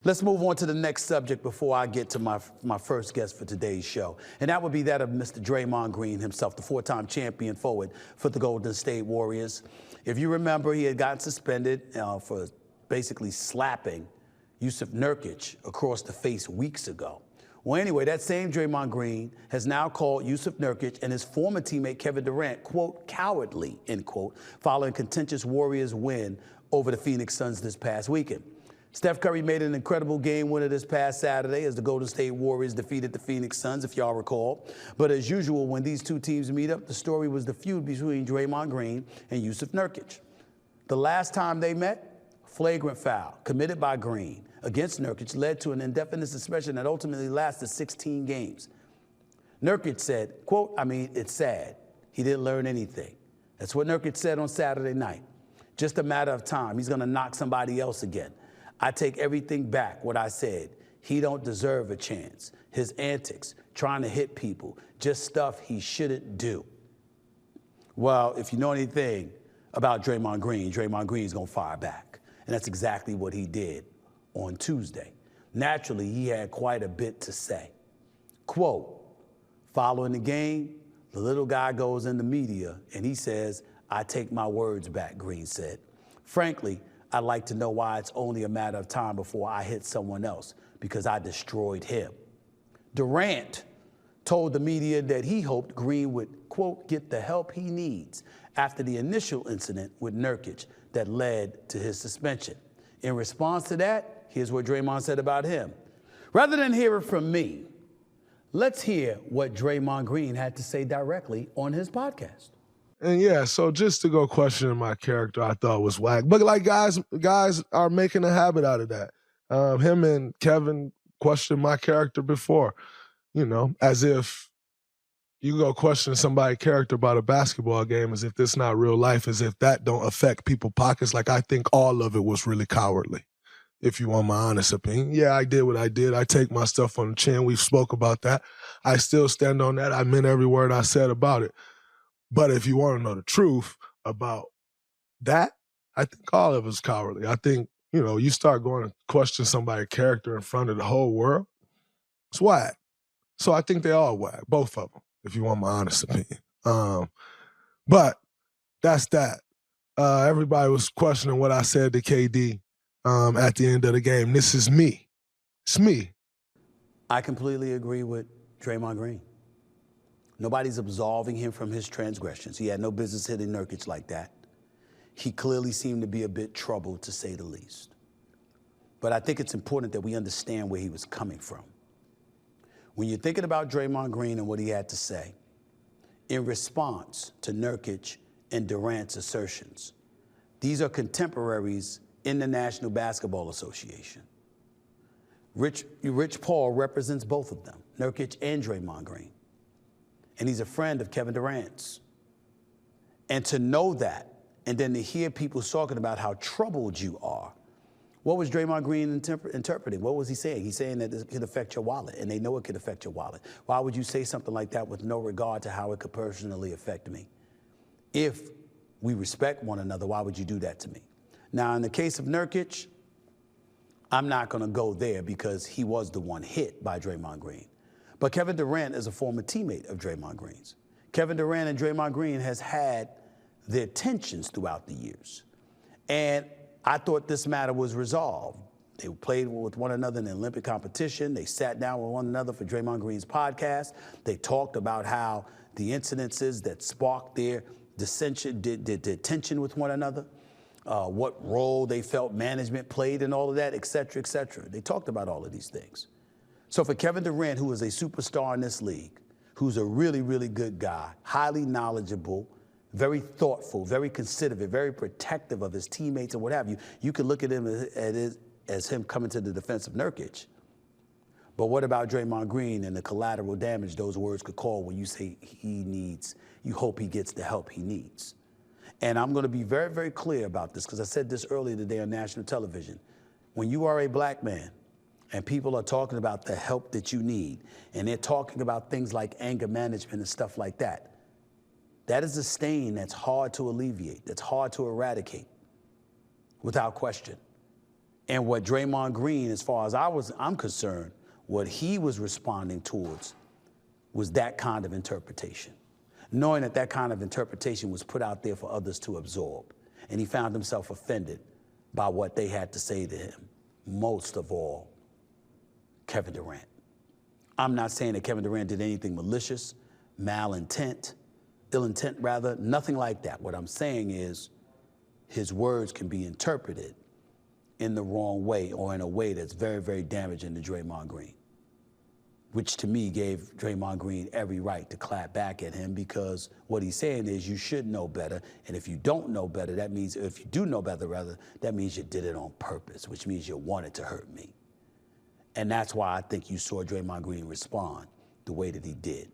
Let's move on to the next subject before I get to my first guest for today's show. And that would be that of Mr. Draymond Green himself, the four-time champion forward for the Golden State Warriors. If you remember, he had gotten suspended for basically slapping Yusuf Nurkic across the face weeks ago. Well, anyway, that same Draymond Green has now called Yusuf Nurkic and his former teammate Kevin Durant, quote, cowardly, end quote, following contentious Warriors win over the Phoenix Suns this past weekend. Steph Curry made an incredible game winner this past Saturday as the Golden State Warriors defeated the Phoenix Suns, if y'all recall. But as usual, when these two teams meet up, the story was the feud between Draymond Green and Yusuf Nurkic. The last time they met, flagrant foul committed by Green against Nurkic led to an indefinite suspension that ultimately lasted 16 games. Nurkic said, quote, it's sad. He didn't learn anything. That's what Nurkic said on Saturday night. Just a matter of time. He's going to knock somebody else again. I take everything back, what I said. He don't deserve a chance. His antics, trying to hit people, just stuff he shouldn't do. Well, if you know anything about Draymond Green's going to fire back. And that's exactly what he did on Tuesday. Naturally, he had quite a bit to say. Quote, following the game, the little guy goes in the media and he says, I take my words back, Green said. Frankly, I'd like to know why it's only a matter of time before I hit someone else, because I destroyed him. Durant told the media that he hoped Green would, quote, get the help he needs after the initial incident with Nurkic that led to his suspension. In response to that, here's what Draymond said about him. Rather than hear it from me, let's hear what Draymond Green had to say directly on his podcast. And yeah, so just to go questioning my character, I thought was whack. But like guys are making a habit out of that. Him and Kevin questioned my character before, as if you go question somebody's character about a basketball game as if this not real life, as if that don't affect people's pockets. Like, I think all of it was really cowardly, if you want my honest opinion. Yeah, I did what I did. I take my stuff on the chin. We've spoke about that. I still stand on that. I meant every word I said about it. But if you want to know the truth about that, I think all of it's cowardly. I think, you start going to question somebody's character in front of the whole world, it's whack. So I think they all whack, both of them, if you want my honest opinion. But that's that. Everybody was questioning what I said to KD at the end of the game. This is me. It's me. I completely agree with Draymond Green. Nobody's absolving him from his transgressions. He had no business hitting Nurkic like that. He clearly seemed to be a bit troubled, to say the least. But I think it's important that we understand where he was coming from. When you're thinking about Draymond Green and what he had to say, in response to Nurkic and Durant's assertions, these are contemporaries in the National Basketball Association. Rich Paul represents both of them, Nurkic and Draymond Green. And he's a friend of Kevin Durant's. And to know that, and then to hear people talking about how troubled you are, what was Draymond Green interpreting? What was he saying? He's saying that this could affect your wallet, and they know it could affect your wallet. Why would you say something like that with no regard to how it could personally affect me? If we respect one another, why would you do that to me? Now, in the case of Nurkic, I'm not going to go there because he was the one hit by Draymond Green. But Kevin Durant is a former teammate of Draymond Green's. Kevin Durant and Draymond Green has had their tensions throughout the years. And I thought this matter was resolved. They played with one another in the Olympic competition. They sat down with one another for Draymond Green's podcast. They talked about how the incidences that sparked their dissension, tension with one another, what role they felt management played in all of that, et cetera, et cetera. They talked about all of these things. So for Kevin Durant, who is a superstar in this league, who's a really, really good guy, highly knowledgeable, very thoughtful, very considerate, very protective of his teammates and what have you, you could look at him as him coming to the defense of Nurkic. But what about Draymond Green and the collateral damage those words could cause when you say you hope he gets the help he needs? And I'm going to be very, very clear about this because I said this earlier today on national television. When you are a black man, and people are talking about the help that you need, and they're talking about things like anger management and stuff like that, that is a stain that's hard to alleviate, that's hard to eradicate, without question. And what Draymond Green, as far as I'm concerned, what he was responding towards was that kind of interpretation, knowing that that kind of interpretation was put out there for others to absorb. And he found himself offended by what they had to say to him, most of all, Kevin Durant. I'm not saying that Kevin Durant did anything malicious, ill intent rather, nothing like that. What I'm saying is his words can be interpreted in the wrong way or in a way that's very, very damaging to Draymond Green, which to me gave Draymond Green every right to clap back at him, because what he's saying is you should know better, and if you don't know better, that means, if you do know better rather, that means you did it on purpose, which means you wanted to hurt me. And that's why I think you saw Draymond Green respond the way that he did.